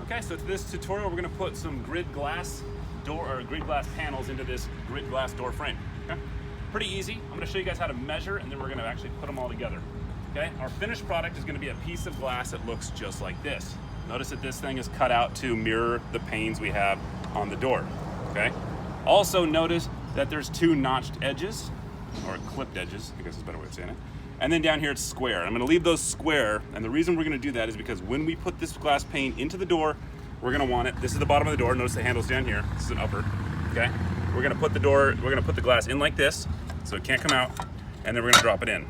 Okay, so to this tutorial, we're gonna put some grid glass panels into this grid glass door frame. Okay? Pretty easy. I'm gonna show you guys how to measure, and then we're gonna actually put them all together. Okay? Our finished product is gonna be a piece of glass that looks just like this. Notice that this thing is cut out to mirror the panes we have on the door. Okay? Also notice that there's two notched edges, or clipped edges, I guess is a better way of saying it. And then down here it's square. I'm gonna leave those square, and the reason we're gonna do that is because when we put this glass pane into the door, we're gonna want it, this is the bottom of the door, notice the handle's down here, this is an upper, okay? We're gonna put the glass in like this, so it can't come out, and then we're gonna drop it in.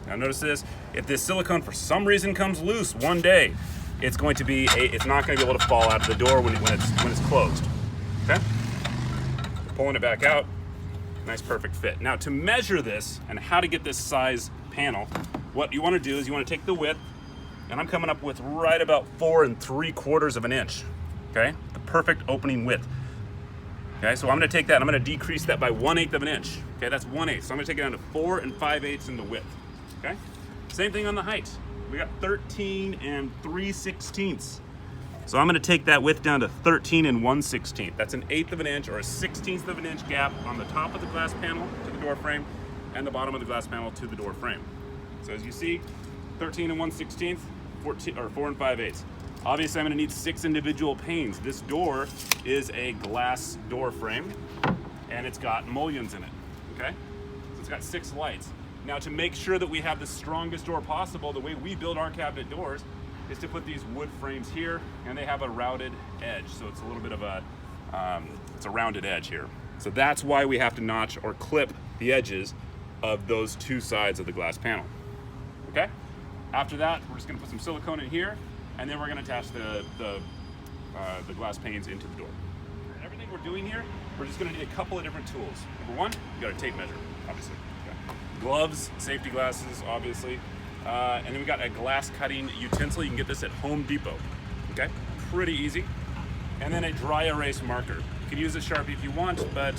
Now notice this, if this silicone for some reason comes loose one day, it's not gonna be able to fall out of the door when it's closed, okay? So pulling it back out, nice perfect fit. Now to measure this and how to get this size panel, what you want to do is you want to take the width, and I'm coming up with right about 4 3/4 of an inch. Okay, the perfect opening width. Okay, so I'm going to take that and I'm going to decrease that by 1/8 of an inch. Okay, that's 1/8. So I'm going to take it down to 4 5/8 in the width. Okay, same thing on the height. We got 13 3/16. So I'm going to take that width down to 13 1/16. That's an 1/8 of an inch or a 1/16 of an inch gap on the top of the glass panel to the door frame and the bottom of the glass panel to the door frame. So as you see, 13 1/16, 4 5/8. Obviously I'm gonna need 6 individual panes. This door is a glass door frame and it's got mullions in it, okay? So it's got 6 lights. Now to make sure that we have the strongest door possible, the way we build our cabinet doors is to put these wood frames here, and they have a routed edge. So it's a little bit of it's a rounded edge here. So that's why we have to notch or clip the edges of those 2 sides of the glass panel. Okay? After that, we're just gonna put some silicone in here, and then we're gonna attach the glass panes into the door. And everything we're doing here, we're just gonna need a couple of different tools. Number 1, you got a tape measure, obviously. Okay. Gloves, safety glasses, obviously. And then we got a glass cutting utensil. You can get this at Home Depot. Okay? Pretty easy. And then a dry erase marker. You can use a Sharpie if you want, but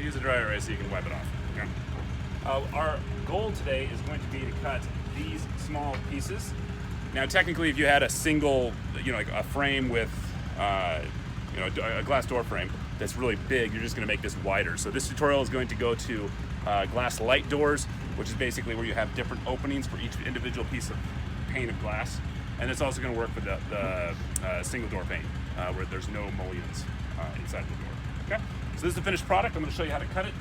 use a dry erase so you can wipe it off. Okay? Our goal today is going to be to cut these small pieces. Now, technically, if you had a single, like a frame with, a glass door frame that's really big, you're just going to make this wider. So this tutorial is going to go to glass light doors, which is basically where you have different openings for each individual piece of pane of glass. And it's also going to work for the single door pane, where there's no mullions inside the door. Okay, so this is the finished product. I'm going to show you how to cut it.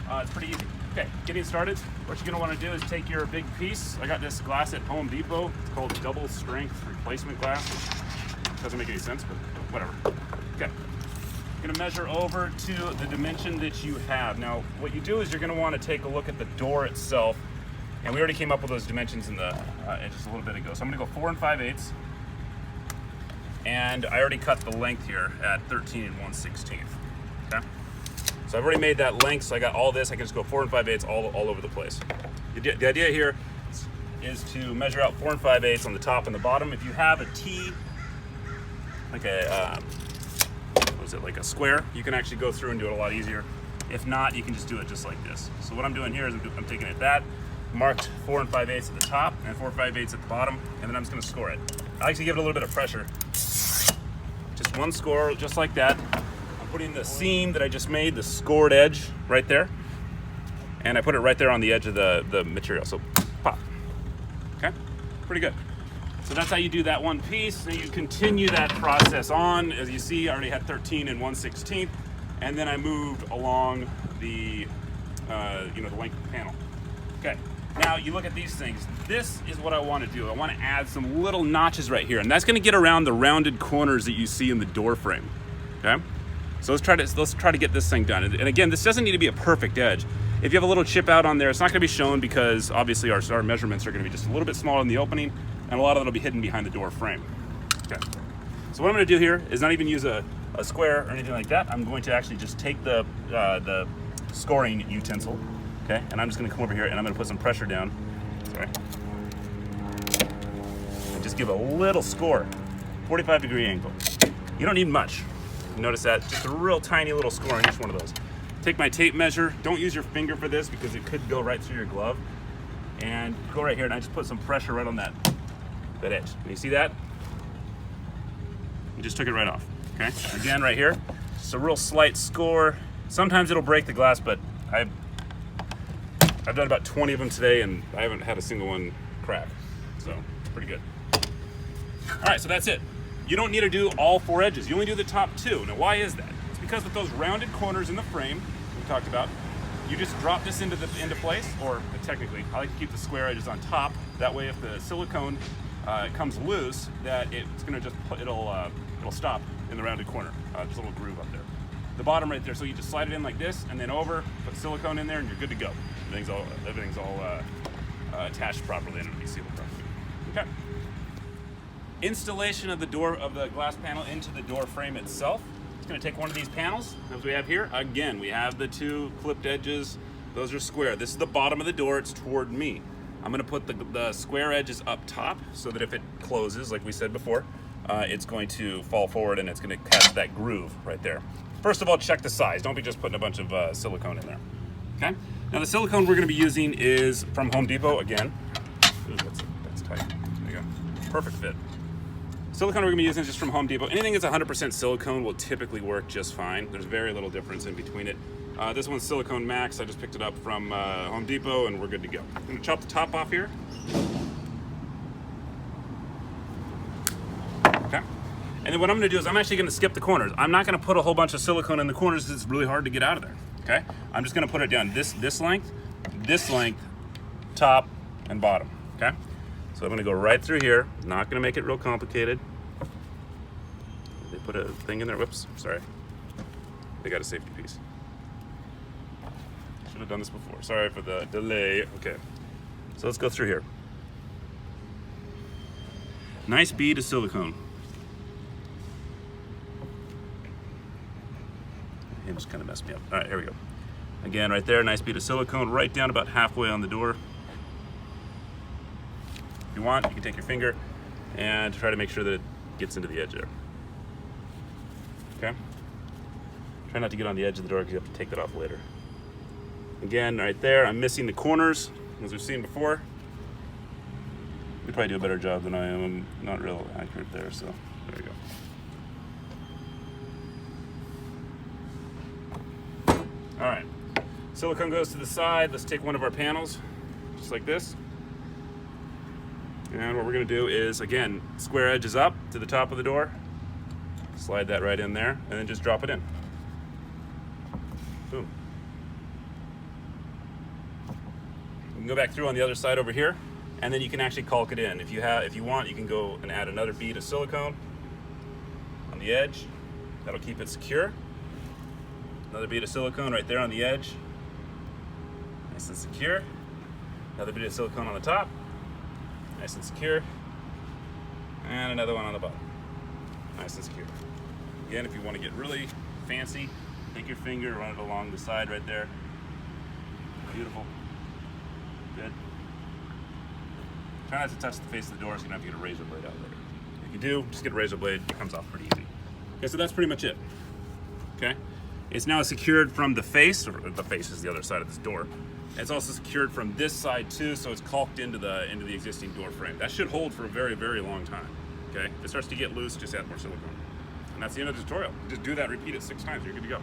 It's pretty easy. Okay, getting started, what you're going to want to do is take your big piece. I got this glass at Home Depot. It's called double strength replacement glass. Which doesn't make any sense, but whatever. Okay, you're going to measure over to the dimension that you have. Now, what you do is you're going to want to take a look at the door itself. And we already came up with those dimensions in the just a little bit ago. So I'm going to go 4 5/8. And I already cut the length here at 13 1/16. Okay. So I've already made that length, so I got all this. I can just go 4 5/8 all over the place. The idea here is to measure out 4 5/8 on the top and the bottom. If you have a T, like like a square, you can actually go through and do it a lot easier. If not, you can just do it just like this. So what I'm doing here is I'm taking it marked 4 5/8 at the top and 4 5/8 at the bottom, and then I'm just gonna score it. I like to give it a little bit of pressure. Just one score, just like that. Putting the seam that I just made, the scored edge right there, and I put it right there on the edge of the material, so pop. Okay, pretty good. So that's how you do that one piece. Now you continue that process on. As you see, I already had 13 1/16, and then I moved along the the length of the panel. Okay, now you look at these things. This is what I want to do. I want to add some little notches right here, and that's going to get around the rounded corners that you see in the door frame. Okay. So let's try to get this thing done. And again, this doesn't need to be a perfect edge. If you have a little chip out on there, it's not going to be shown because obviously our measurements are going to be just a little bit smaller in the opening, and a lot of it will be hidden behind the door frame. Okay. So what I'm going to do here is not even use a square or anything like that. I'm going to actually just take the scoring utensil, okay, and I'm just going to come over here and I'm going to put some pressure down. Sorry. And just give a little score, 45-degree angle. You don't need much. Notice that, just a real tiny little score on each one of those. Take my tape measure. Don't use your finger for this because it could go right through your glove. And go right here, and I just put some pressure right on that edge. And you see that? just took it right off. Okay, again, right here, just a real slight score. Sometimes it'll break the glass, but I've done about 20 of them today, and I haven't had a single one crack. So it's pretty good. All right, so that's it. You don't need to do all 4 edges. You only do the top 2. Now, why is that? It's because with those rounded corners in the frame we talked about, you just drop this into place, or technically, I like to keep the square edges on top. That way, if the silicone comes loose, that it's gonna just it'll stop in the rounded corner. There's a little groove up there. The bottom right there. So you just slide it in like this, and then over, put silicone in there, and you're good to go. Everything's all attached properly, and it'll be sealed properly. Okay. Installation of the glass panel into the door frame itself. It's going to take one of these panels, as we have here. Again, we have the 2 clipped edges. Those are square. This is the bottom of the door. It's toward me. I'm going to put the square edges up top so that if it closes, like we said before, it's going to fall forward and it's going to catch that groove right there. First of all, check the size. Don't be just putting a bunch of silicone in there. Okay? Now the silicone we're going to be using is from Home Depot again. Ooh, that's tight. There you go. Perfect fit. Silicone we're going to be using is just from Home Depot. Anything that's 100% silicone will typically work just fine. There's very little difference in between it. This one's Silicone Max. I just picked it up from Home Depot, and we're good to go. I'm going to chop the top off here. Okay. And then what I'm going to do is I'm actually going to skip the corners. I'm not going to put a whole bunch of silicone in the corners because it's really hard to get out of there. Okay. I'm just going to put it down this length, top, and bottom. Okay. So I'm going to go right through here. Not going to make it real complicated. They put a thing in there. Whoops. Sorry. They got a safety piece. Should have done this before. Sorry for the delay. Okay. So let's go through here. Nice bead of silicone. It just kind of messed me up. All right, here we go. Again, right there, nice bead of silicone right down about halfway on the door. If you want, you can take your finger and try to make sure that it gets into the edge there. Okay? Try not to get on the edge of the door because you have to take that off later. Again, right there, I'm missing the corners, as we've seen before. You probably do a better job than I am. I'm not real accurate there, so there we go. All right, silicone goes to the side. Let's take one of our panels, just like this. And what we're gonna do is, again, square edges up to the top of the door. Slide that right in there, and then just drop it in. Boom. You can go back through on the other side over here, and then you can actually caulk it in. If you want, you can go and add another bead of silicone on the edge. That'll keep it secure. Another bead of silicone right there on the edge. Nice and secure. Another bead of silicone on the top. Nice and secure. And another one on the bottom. Nice and secure. Again, if you want to get really fancy, take your finger, run it along the side right there. Beautiful. Good. Try not to touch the face of the door so you don't have to get a razor blade out later. If you do, just get a razor blade. It comes off pretty easy. Okay, so that's pretty much it. Okay? It's now secured from the face, or the face is the other side of this door. It's also secured from this side too, so it's caulked into the existing door frame. That should hold for a very, very long time. Okay? If it starts to get loose, just add more silicone. And that's the end of the tutorial. Just do that, repeat it 6 times, you're good to go.